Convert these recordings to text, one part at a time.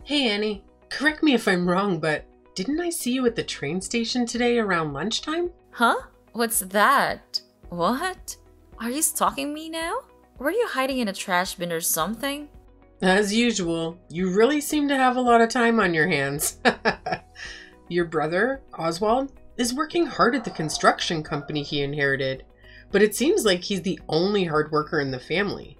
Hey Annie, correct me if I'm wrong, but didn't I see you at the train station today around lunchtime? Huh? What's that? What? Are you stalking me now? Were you hiding in a trash bin or something? As usual, you really seem to have a lot of time on your hands. Your brother, Oswald, is working hard at the construction company he inherited, but it seems like he's the only hard worker in the family.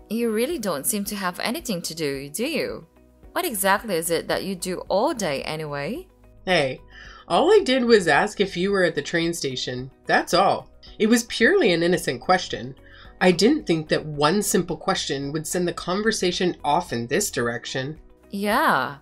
You really don't seem to have anything to do you? What exactly is it that you do all day anyway? Hey, all I did was ask if you were at the train station. That's all. It was purely an innocent question. I didn't think that one simple question would send the conversation off in this direction. Yeah.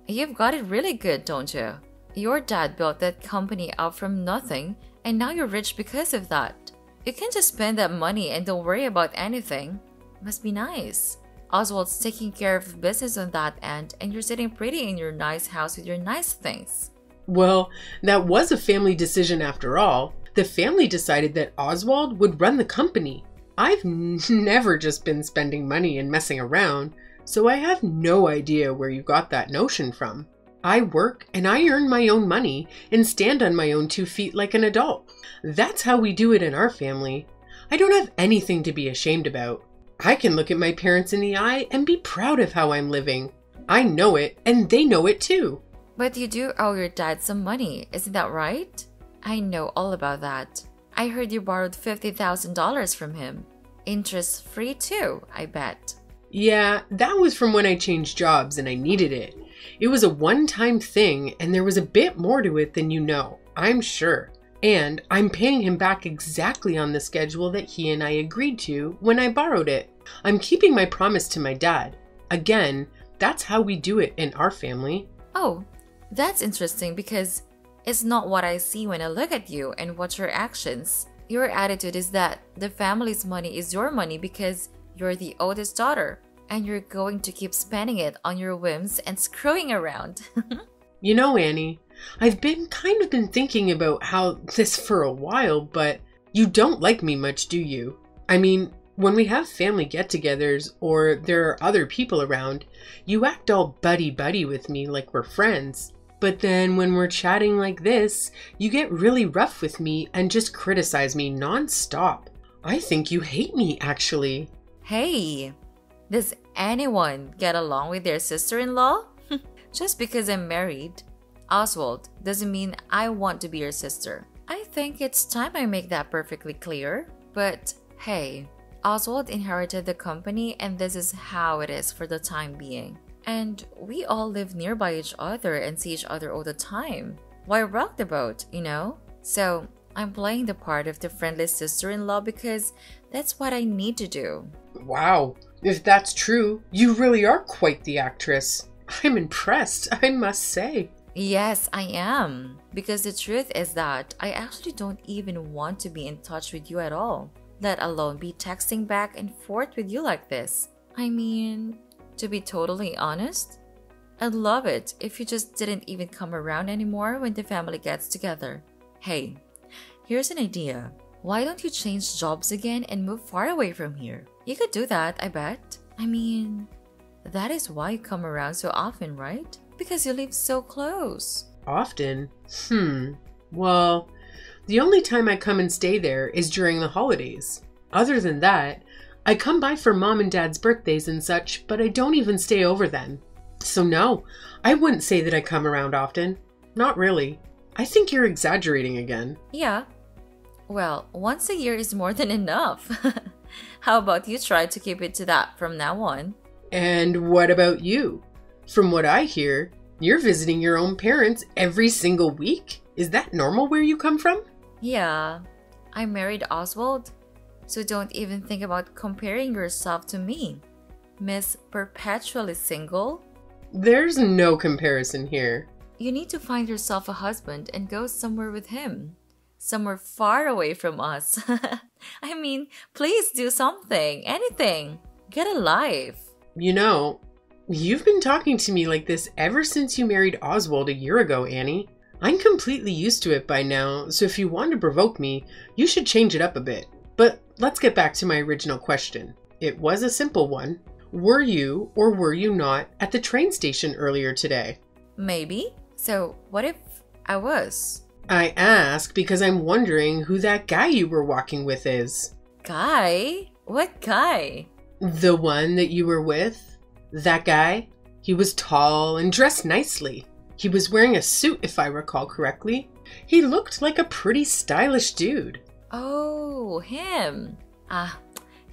You've got it really good, don't you? Your dad built that company out from nothing, and now you're rich because of that. You can just spend that money and don't worry about anything. Must be nice. Oswald's taking care of the business on that end, and you're sitting pretty in your nice house with your nice things. Well, that was a family decision after all. The family decided that Oswald would run the company. I've never just been spending money and messing around, so I have no idea where you got that notion from. I work and I earn my own money and stand on my own 2 feet like an adult. That's how we do it in our family. I don't have anything to be ashamed about. I can look at my parents in the eye and be proud of how I'm living. I know it and they know it too. But you do owe your dad some money, isn't that right? I know all about that. I heard you borrowed $50,000 from him. Interest-free too, I bet. Yeah, that was from when I changed jobs and I needed it. It was a one-time thing and there was a bit more to it than you know, I'm sure. And I'm paying him back exactly on the schedule that he and I agreed to when I borrowed it. I'm keeping my promise to my dad. Again, that's how we do it in our family. Oh, that's interesting because it's not what I see when I look at you and watch your actions. Your attitude is that the family's money is your money because you're the oldest daughter and you're going to keep spending it on your whims and screwing around. You know, Annie, I've been thinking about how this for a while, but you don't like me much, do you? I mean, when we have family get-togethers or there are other people around, you act all buddy-buddy with me like we're friends. But then when we're chatting like this, you get really rough with me and just criticize me non-stop. I think you hate me, actually. Hey, does anyone get along with their sister-in-law? Just because I'm married, Oswald, doesn't mean I want to be your sister. I think it's time I make that perfectly clear. But hey, Oswald inherited the company and this is how it is for the time being. And we all live nearby each other and see each other all the time. Why rock the boat, you know? So I'm playing the part of the friendly sister-in-law because that's what I need to do. Wow, if that's true, you really are quite the actress. I'm impressed, I must say. Yes, I am. Because the truth is that I actually don't even want to be in touch with you at all, let alone be texting back and forth with you like this. I mean, to be totally honest, I'd love it if you just didn't even come around anymore when the family gets together. Hey, here's an idea. Why don't you change jobs again and move far away from here? You could do that, I bet. I mean, that is why you come around so often, right? Because you live so close. Often? Well, the only time I come and stay there is during the holidays. Other than that, I come by for mom and dad's birthdays and such, but I don't even stay over then. So no, I wouldn't say that I come around often. Not really. I think you're exaggerating again. Yeah. Well, once a year is more than enough. How about you try to keep it to that from now on? And what about you? From what I hear, you're visiting your own parents every single week? Is that normal where you come from? Yeah, I married Oswald, so don't even think about comparing yourself to me. Miss Perpetually Single? There's no comparison here. You need to find yourself a husband and go somewhere with him. Somewhere far away from us. I mean, please do something, anything. Get a life. You know, you've been talking to me like this ever since you married Oswald a year ago, Annie. I'm completely used to it by now, so if you want to provoke me, you should change it up a bit. But let's get back to my original question. It was a simple one. Were you or were you not at the train station earlier today? Maybe. So, what if I was? I ask because I'm wondering who that guy you were walking with is. Guy? What guy? The one that you were with? That guy? He was tall and dressed nicely. He was wearing a suit, if I recall correctly. He looked like a pretty stylish dude. Oh, him.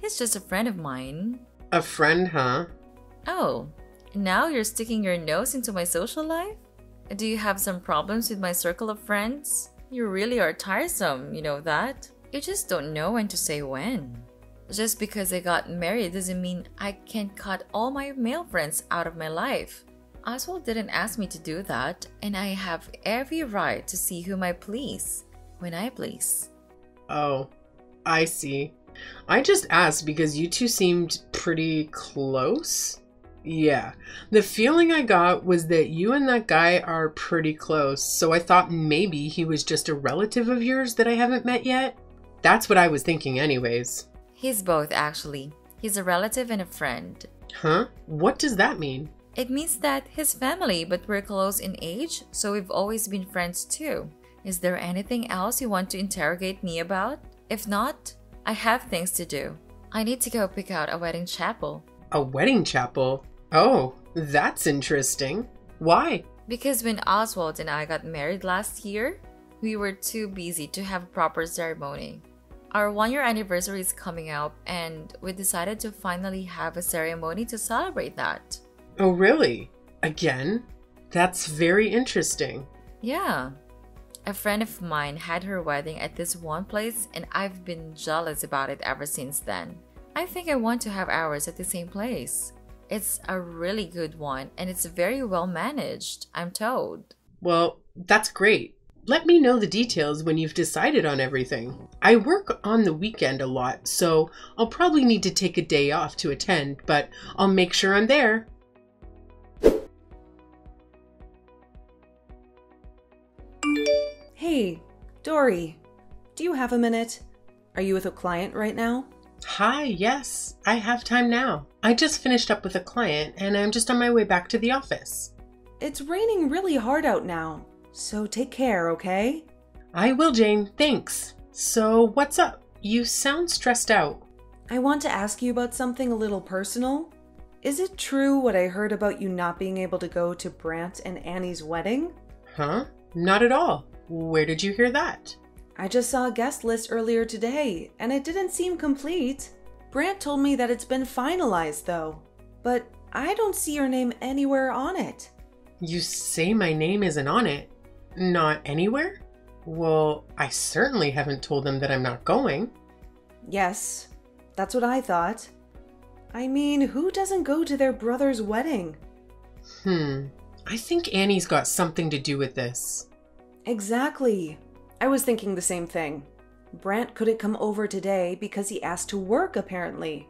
He's just a friend of mine. A friend, huh? Oh, now you're sticking your nose into my social life? Do you have some problems with my circle of friends? You really are tiresome, you know that? You just don't know when to say when. Just because I got married doesn't mean I can cut all my male friends out of my life. Oswald didn't ask me to do that, and I have every right to see whom I please, when I please. Oh, I see. I just asked because you two seemed pretty close. Yeah, the feeling I got was that you and that guy are pretty close, so I thought maybe he was just a relative of yours that I haven't met yet. That's what I was thinking anyways. He's both, actually. He's a relative and a friend. Huh? What does that mean? It means that his family, but we're close in age, so we've always been friends too. Is there anything else you want to interrogate me about? If not, I have things to do. I need to go pick out a wedding chapel. A wedding chapel? Oh, that's interesting. Why? Because when Oswald and I got married last year, we were too busy to have a proper ceremony. Our 1-year anniversary is coming up, and we decided to finally have a ceremony to celebrate that. Oh, really? Again? That's very interesting. Yeah. A friend of mine had her wedding at this one place, and I've been jealous about it ever since then. I think I want to have ours at the same place. It's a really good one, and it's very well managed, I'm told. Well, that's great. Let me know the details when you've decided on everything. I work on the weekend a lot, so I'll probably need to take a day off to attend, but I'll make sure I'm there. Hey, Dory, do you have a minute? Are you with a client right now? Hi, yes, I have time now. I just finished up with a client and I'm just on my way back to the office. It's raining really hard out now, so take care, okay? I will, Jane, thanks. So what's up? You sound stressed out. I want to ask you about something a little personal. Is it true what I heard about you not being able to go to Brant and Annie's wedding? Huh? Not at all. Where did you hear that? I just saw a guest list earlier today, and it didn't seem complete. Brant told me that it's been finalized, though, but I don't see your name anywhere on it. You say my name isn't on it? Not anywhere? Well, I certainly haven't told them that I'm not going. Yes, that's what I thought. I mean, who doesn't go to their brother's wedding? I think Annie's got something to do with this. Exactly. I was thinking the same thing. Brant couldn't come over today because he asked to work, apparently.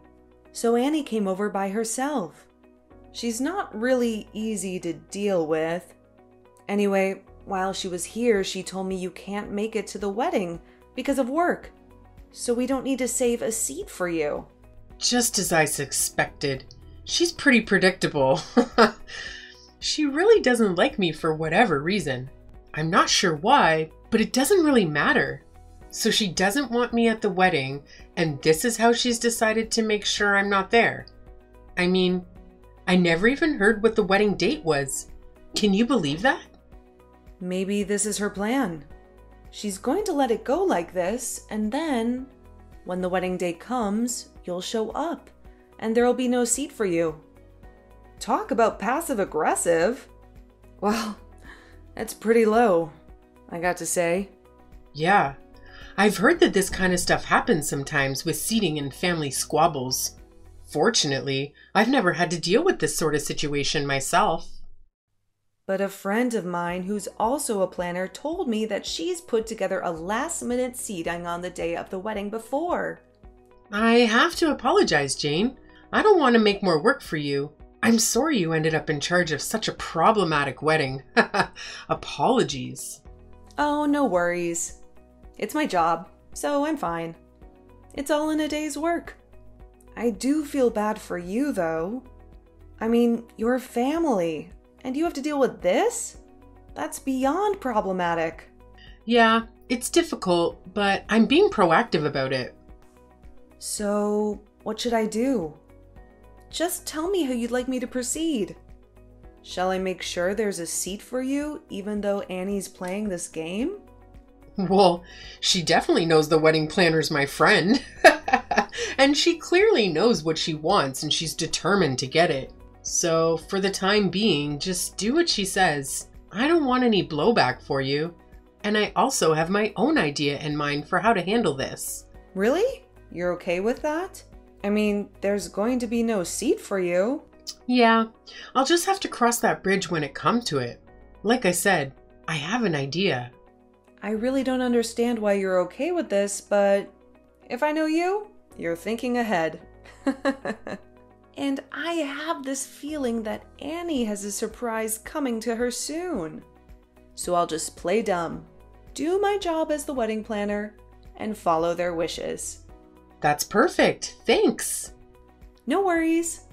So Annie came over by herself. She's not really easy to deal with. Anyway, while she was here, she told me you can't make it to the wedding because of work. So we don't need to save a seat for you. Just as I suspected. She's pretty predictable. She really doesn't like me for whatever reason. I'm not sure why, but it doesn't really matter. So she doesn't want me at the wedding, and this is how she's decided to make sure I'm not there. I mean, I never even heard what the wedding date was. Can you believe that? Maybe this is her plan. She's going to let it go like this, and then, when the wedding day comes, you'll show up, and there'll be no seat for you. Talk about passive-aggressive. Well, that's pretty low, I got to say. Yeah, I've heard that this kind of stuff happens sometimes with seating and family squabbles. Fortunately, I've never had to deal with this sort of situation myself. But a friend of mine who's also a planner told me that she's put together a last-minute seating on the day of the wedding before. I have to apologize, Jane. I don't want to make more work for you. I'm sorry you ended up in charge of such a problematic wedding. Apologies. Oh, no worries. It's my job, so I'm fine. It's all in a day's work. I do feel bad for you, though. I mean, you're family, and you have to deal with this? That's beyond problematic. Yeah, it's difficult, but I'm being proactive about it. So, what should I do? Just tell me how you'd like me to proceed. Shall I make sure there's a seat for you, even though Annie's playing this game? Well, she definitely knows the wedding planner's my friend. And she clearly knows what she wants and she's determined to get it. So for the time being, just do what she says. I don't want any blowback for you. And I also have my own idea in mind for how to handle this. Really? You're okay with that? I mean, there's going to be no seat for you. Yeah, I'll just have to cross that bridge when it comes to it. Like I said, I have an idea. I really don't understand why you're okay with this, but if I know you, you're thinking ahead. And I have this feeling that Annie has a surprise coming to her soon. So I'll just play dumb, do my job as the wedding planner, and follow their wishes. That's perfect. Thanks. No worries.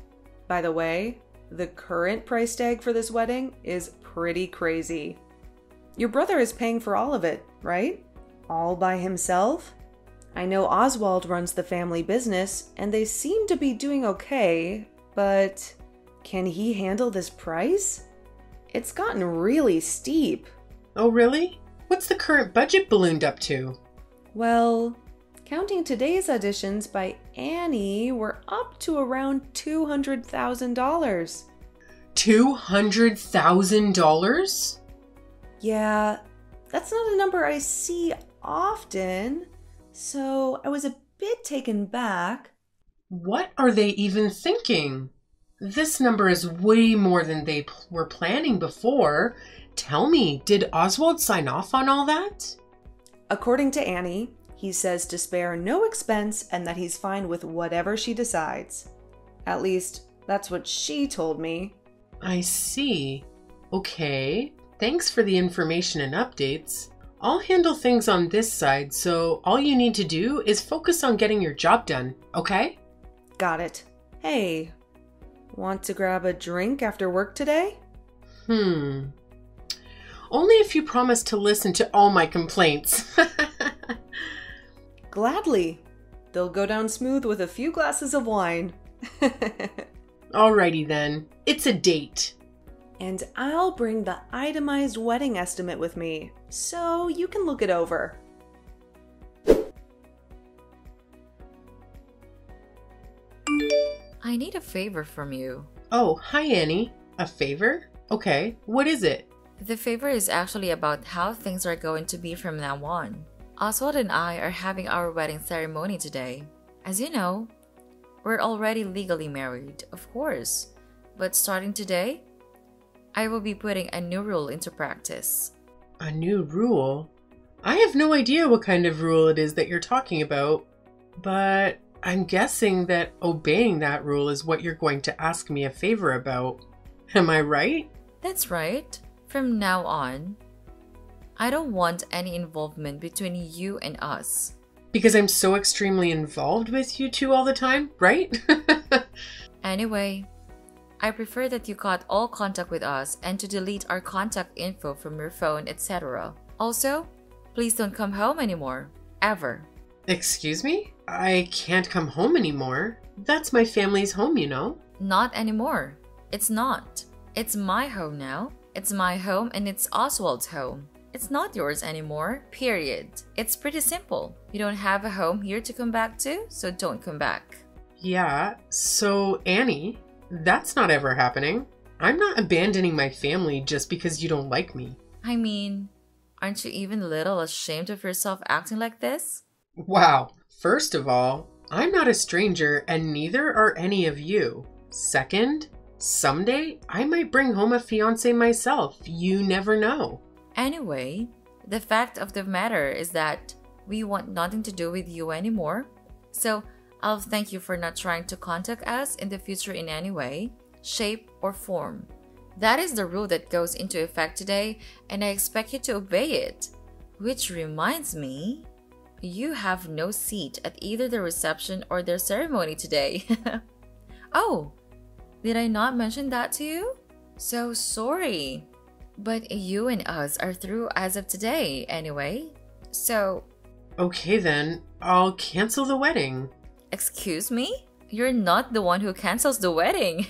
By the way, the current price tag for this wedding is pretty crazy. Your brother is paying for all of it, right? All by himself? I know Oswald runs the family business, and they seem to be doing okay, but can he handle this price? It's gotten really steep. Oh, really? What's the current budget ballooned up to? Well, counting today's auditions by Annie, we're up to around $200,000. $200,000? Yeah, that's not a number I see often, so I was a bit taken back. What are they even thinking? This number is way more than they were planning before. Tell me, did Oswald sign off on all that? According to Annie, he says to spare no expense and that he's fine with whatever she decides. At least, that's what she told me. I see. Okay. Thanks for the information and updates. I'll handle things on this side, so all you need to do is focus on getting your job done, okay? Got it. Hey, want to grab a drink after work today? Only if you promise to listen to all my complaints. Gladly. They'll go down smooth with a few glasses of wine. Alrighty then. It's a date. And I'll bring the itemized wedding estimate with me, so you can look it over. I need a favor from you. Oh, hi Annie. A favor? Okay, what is it? The favor is actually about how things are going to be from now on. Oswald and I are having our wedding ceremony today. As you know, we're already legally married, of course. But starting today, I will be putting a new rule into practice. A new rule? I have no idea what kind of rule it is that you're talking about, but I'm guessing that obeying that rule is what you're going to ask me a favor about. Am I right? That's right. From now on, I don't want any involvement between you and us. Because I'm so extremely involved with you two all the time, right? Anyway, I prefer that you cut all contact with us and to delete our contact info from your phone, etc. Also, please don't come home anymore. Ever. Excuse me? I can't come home anymore. That's my family's home, you know. Not anymore. It's not. It's my home now. It's my home and it's Oswald's home. It's not yours anymore, period. It's pretty simple. You don't have a home here to come back to, so don't come back. Yeah, so Annie, that's not ever happening. I'm not abandoning my family just because you don't like me. I mean, aren't you even a little ashamed of yourself acting like this? Wow. First of all, I'm not a stranger and neither are any of you. Second, someday I might bring home a fiancé myself. You never know. Anyway, the fact of the matter is that we want nothing to do with you anymore. So I'll thank you for not trying to contact us in the future in any way, shape, or form. That is the rule that goes into effect today, and I expect you to obey it. Which reminds me, You have no seat at either the reception or their ceremony today. Oh, did I not mention that to you? So sorry. But you and us are through as of today, anyway. So... Okay then, I'll cancel the wedding. Excuse me? You're not the one who cancels the wedding.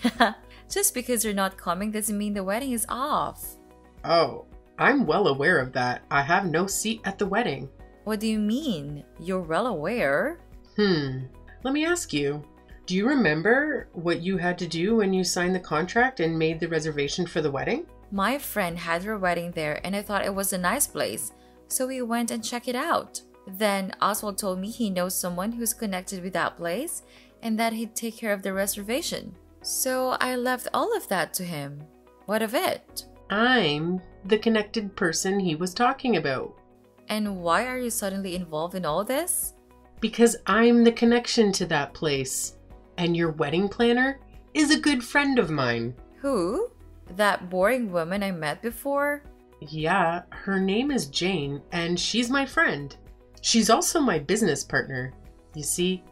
Just because you're not coming doesn't mean the wedding is off. Oh, I'm well aware of that. I have no seat at the wedding. What do you mean? You're well aware? Let me ask you. Do you remember what you had to do when you signed the contract and made the reservation for the wedding? My friend had her wedding there and I thought it was a nice place, so we went and checked it out. Then Oswald told me he knows someone who's connected with that place and that he'd take care of the reservation. So I left all of that to him. What of it? I'm the connected person he was talking about. And why are you suddenly involved in all this? Because I'm the connection to that place. And your wedding planner is a good friend of mine. Who? That boring woman I met before? Yeah, her name is Jane, and she's my friend. She's also my business partner. You see,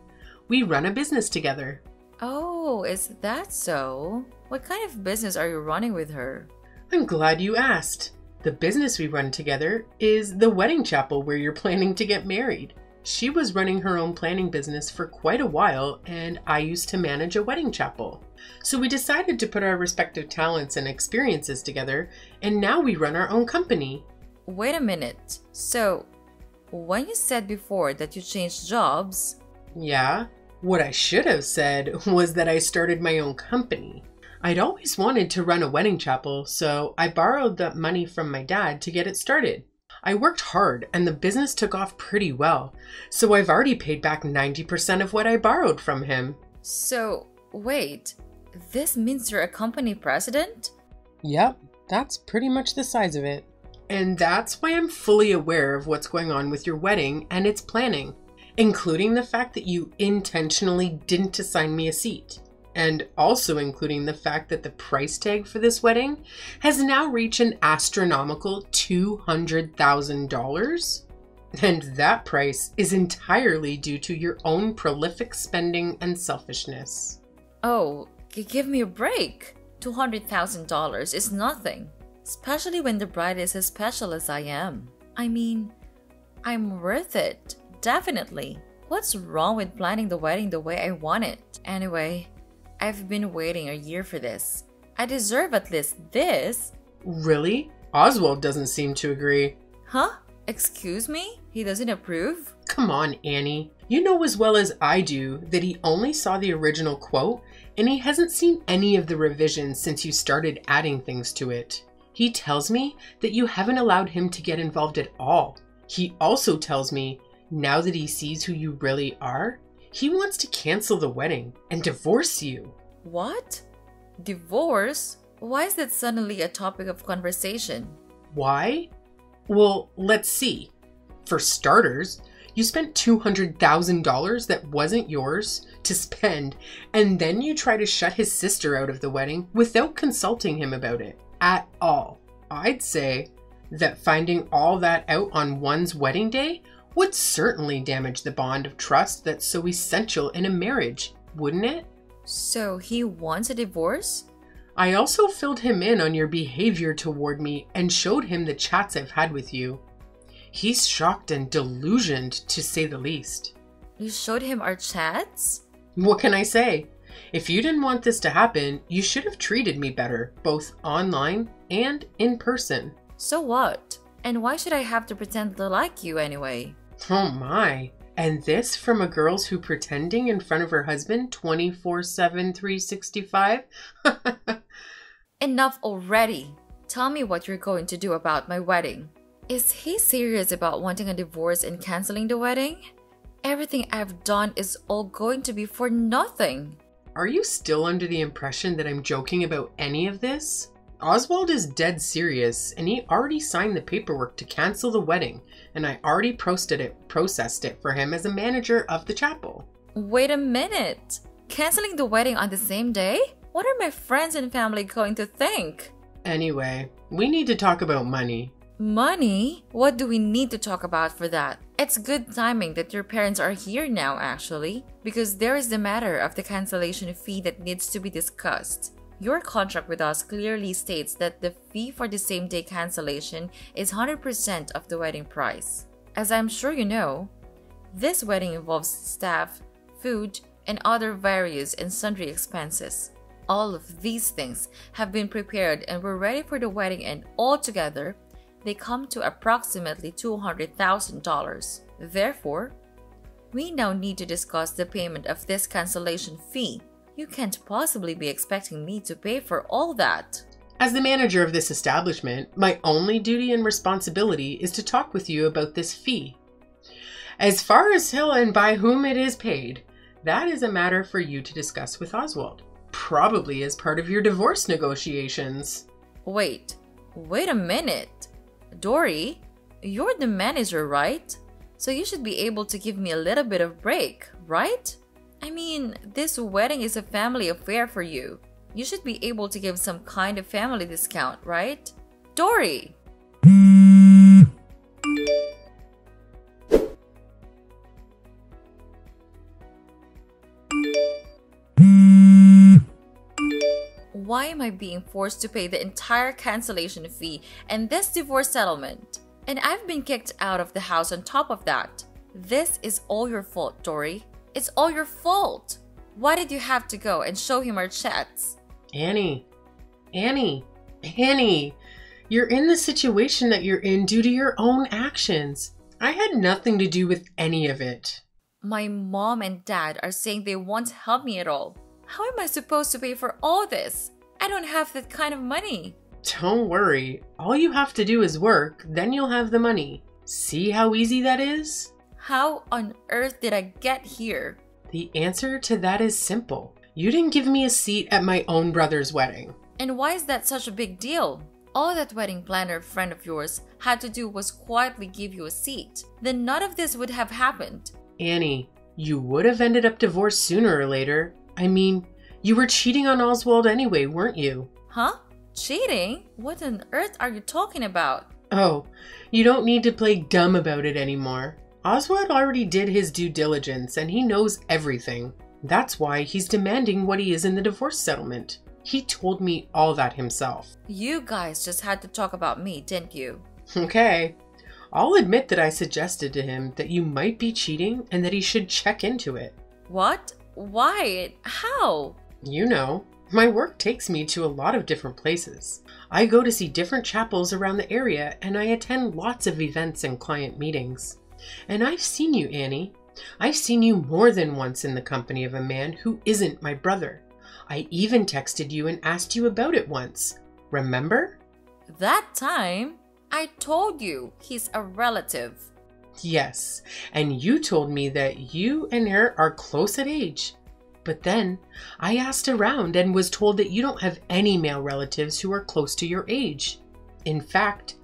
we run a business together. Oh, is that so? What kind of business are you running with her? I'm glad you asked. The business we run together is the wedding chapel where you're planning to get married. She was running her own planning business for quite a while, and I used to manage a wedding chapel. So we decided to put our respective talents and experiences together, and now we run our own company. Wait a minute. So, when you said before that you changed jobs... Yeah, what I should have said was that I started my own company. I'd always wanted to run a wedding chapel, so I borrowed the money from my dad to get it started. I worked hard and the business took off pretty well, so I've already paid back 90% of what I borrowed from him. So, wait, this means you're a company president? Yep, that's pretty much the size of it. And that's why I'm fully aware of what's going on with your wedding and its planning, including the fact that you intentionally didn't assign me a seat. And also including the fact that the price tag for this wedding has now reached an astronomical $200,000. And that price is entirely due to your own prolific spending and selfishness. Oh, give me a break. $200,000 is nothing, especially when the bride is as special as I am. I mean, I'm worth it, definitely. What's wrong with planning the wedding the way I want it? Anyway, I've been waiting a year for this. I deserve at least this. Really? Oswald doesn't seem to agree. Huh? Excuse me? He doesn't approve? Come on, Annie. You know as well as I do that he only saw the original quote and he hasn't seen any of the revisions since you started adding things to it. He tells me that you haven't allowed him to get involved at all. He also tells me, now that he sees who you really are, he wants to cancel the wedding and divorce you. What? Divorce? Why is that suddenly a topic of conversation? Why? Well, let's see. For starters, you spent $200,000 that wasn't yours to spend, and then you try to shut his sister out of the wedding without consulting him about it at all. I'd say that finding all that out on one's wedding day would certainly damage the bond of trust that's so essential in a marriage, wouldn't it? So he wants a divorce? I also filled him in on your behavior toward me and showed him the chats I've had with you. He's shocked and delusioned, to say the least. You showed him our chats? What can I say? If you didn't want this to happen, you should have treated me better, both online and in person. So what? And why should I have to pretend to like you anyway? Oh my. And this from a girl who's pretending in front of her husband 24/7, 365? Enough already. Tell me what you're going to do about my wedding. Is he serious about wanting a divorce and canceling the wedding? Everything I've done is all going to be for nothing. Are you still under the impression that I'm joking about any of this? Oswald is dead serious, and he already signed the paperwork to cancel the wedding, and I already processed it for him as a manager of the chapel. Wait a minute. Canceling the wedding on the same day? What are my friends and family going to think? Anyway, we need to talk about money. Money? What do we need to talk about for that? It's good timing that your parents are here now, actually, because there is the matter of the cancellation fee that needs to be discussed. Your contract with us clearly states that the fee for the same-day cancellation is 100% of the wedding price. As I'm sure you know, this wedding involves staff, food, and other various and sundry expenses. All of these things have been prepared and we're ready for the wedding, and altogether, they come to approximately $200,000. Therefore, we now need to discuss the payment of this cancellation fee. You can't possibly be expecting me to pay for all that. As the manager of this establishment, my only duty and responsibility is to talk with you about this fee. As far as how and by whom it is paid, that is a matter for you to discuss with Oswald, probably as part of your divorce negotiations. Wait a minute. Dory, you're the manager, right? So you should be able to give me a little bit of break, right? I mean, this wedding is a family affair for you. You should be able to give some kind of family discount, right? Dory! Why am I being forced to pay the entire cancellation fee and this divorce settlement? And I've been kicked out of the house on top of that. This is all your fault, Dory. It's all your fault. Why did you have to go and show him our chats? Annie, you're in the situation that you're in due to your own actions. I had nothing to do with any of it. My mom and dad are saying they won't help me at all. How am I supposed to pay for all this? I don't have that kind of money. Don't worry. All you have to do is work, then you'll have the money. See how easy that is? How on earth did I get here? The answer to that is simple. You didn't give me a seat at my own brother's wedding. And why is that such a big deal? All that wedding planner friend of yours had to do was quietly give you a seat. Then none of this would have happened. Annie, you would have ended up divorced sooner or later. I mean, you were cheating on Oswald anyway, weren't you? Huh? Cheating? What on earth are you talking about? Oh, you don't need to play dumb about it anymore. Oswald already did his due diligence and he knows everything. That's why he's demanding what he is in the divorce settlement. He told me all that himself. You guys just had to talk about me, didn't you? Okay. I'll admit that I suggested to him that you might be cheating and that he should check into it. What? Why? How? You know, my work takes me to a lot of different places. I go to see different chapels around the area and I attend lots of events and client meetings. And I've seen you, Annie. I've seen you more than once in the company of a man who isn't my brother. I even texted you and asked you about it once. Remember? That time, I told you he's a relative. Yes, and you told me that you and her are close at age. But then I asked around and was told that you don't have any male relatives who are close to your age. In fact,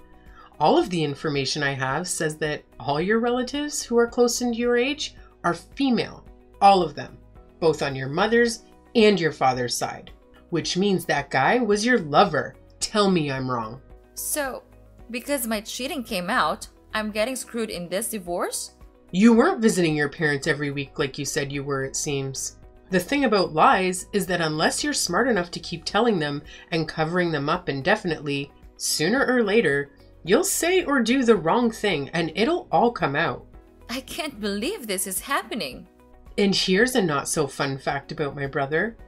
all of the information I have says that all your relatives who are close to your age are female. All of them. Both on your mother's and your father's side. Which means that guy was your lover. Tell me I'm wrong. So, because my cheating came out, I'm getting screwed in this divorce? You weren't visiting your parents every week like you said you were, it seems. The thing about lies is that unless you're smart enough to keep telling them and covering them up indefinitely, sooner or later, you'll say or do the wrong thing and it'll all come out. I can't believe this is happening. And here's a not so fun fact about my brother.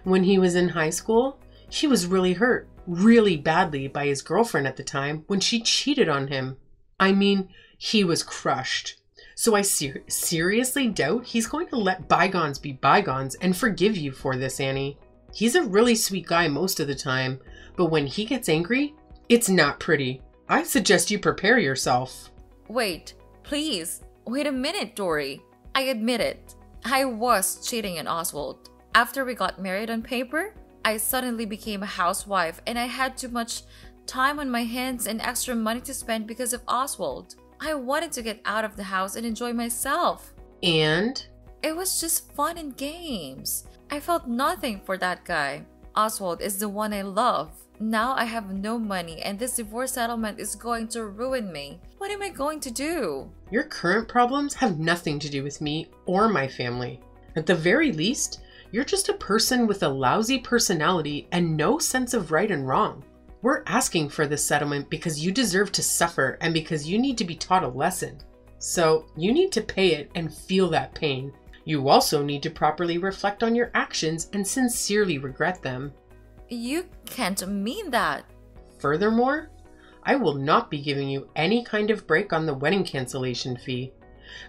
When he was in high school, he was really hurt, really badly by his girlfriend at the time when she cheated on him. I mean, he was crushed. So I seriously doubt he's going to let bygones be bygones and forgive you for this, Annie. He's a really sweet guy most of the time, but when he gets angry, it's not pretty. I suggest you prepare yourself. Wait, please. Wait a minute, Dory. I admit it. I was cheating on Oswald. After we got married on paper, I suddenly became a housewife and I had too much time on my hands and extra money to spend because of Oswald. I wanted to get out of the house and enjoy myself. And? It was just fun and games. I felt nothing for that guy. Oswald is the one I love. Now I have no money and this divorce settlement is going to ruin me. What am I going to do? Your current problems have nothing to do with me or my family. At the very least, you're just a person with a lousy personality and no sense of right and wrong. We're asking for this settlement because you deserve to suffer and because you need to be taught a lesson. So you need to pay it and feel that pain. You also need to properly reflect on your actions and sincerely regret them. You can't mean that. Furthermore, I will not be giving you any kind of break on the wedding cancellation fee.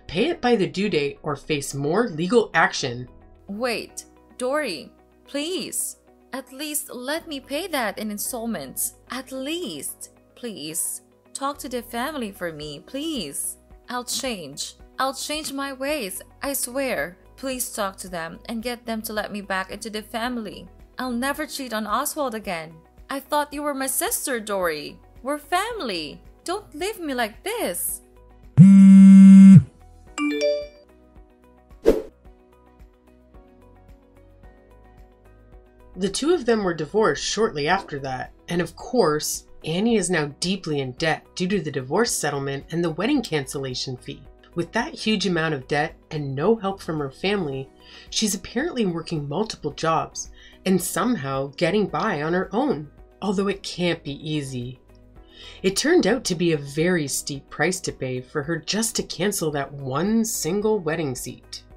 Pay it by the due date or face more legal action. Wait, Dory, please. At least let me pay that in installments. At least. Please. Talk to the family for me, please. I'll change. I'll change my ways, I swear. Please talk to them and get them to let me back into the family. I'll never cheat on Oswald again. I thought you were my sister, Dory. We're family. Don't leave me like this. The two of them were divorced shortly after that, and of course, Annie is now deeply in debt due to the divorce settlement and the wedding cancellation fee. With that huge amount of debt and no help from her family, she's apparently working multiple jobs and somehow getting by on her own, although it can't be easy. It turned out to be a very steep price to pay for her just to cancel that one single wedding seat.